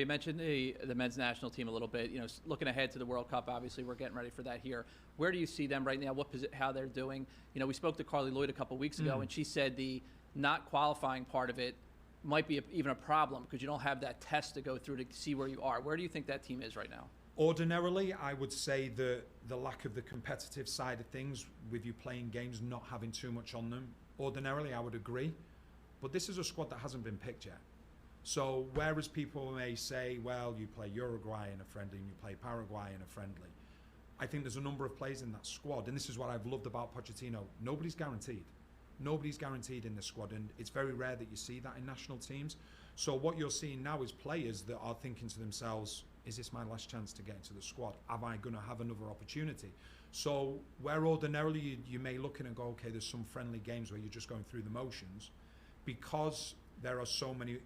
You mentioned the men's national team a little bit. You know, looking ahead to the World Cup, obviously we're getting ready for that here. Where do you see them right now? How they're doing? You know, we spoke to Carly Lloyd a couple weeks ago, and she said the not qualifying part of it might be even a problem because you don't have that test to go through to see where you are. Where do you think that team is right now? Ordinarily, I would say the lack of the competitive side of things, with you playing games, not having too much on them. Ordinarily, I would agree. But this is a squad that hasn't been picked yet. So whereas people may say, well, you play Uruguay in a friendly and you play Paraguay in a friendly, I think there's a number of players in that squad, and this is what I've loved about Pochettino. Nobody's guaranteed. Nobody's guaranteed in the squad, and it's very rare that you see that in national teams. So what you're seeing now is players that are thinking to themselves, is this my last chance to get into the squad? Am I going to have another opportunity? So where ordinarily you may look in and go, okay, there's some friendly games where you're just going through the motions, because there are so many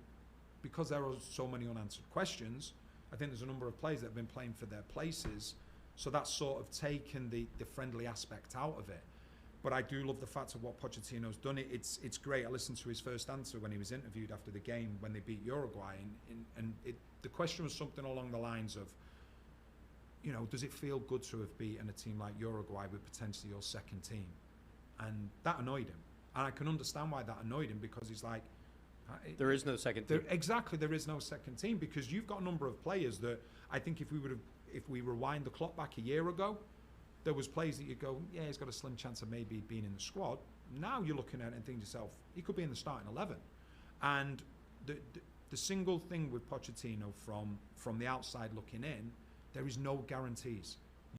unanswered questions. I think there's a number of players that have been playing for their places, so that's sort of taken the friendly aspect out of it. But I do love the fact of what Pochettino's done. It's great. I listened to his first answer when he was interviewed after the game when they beat Uruguay, and the question was something along the lines of, you know, does it feel good to have beaten a team like Uruguay with potentially your second team? And that annoyed him. And I can understand why that annoyed him, because he's like, there is no second team. Exactly, there is no second team, because you've got a number of players that I think if we rewind the clock back a year ago, there was players that you go, yeah, he's got a slim chance of maybe being in the squad. Now you're looking at it and thinking to yourself, he could be in the starting 11. And the single thing with Pochettino from the outside looking in, there is no guarantees.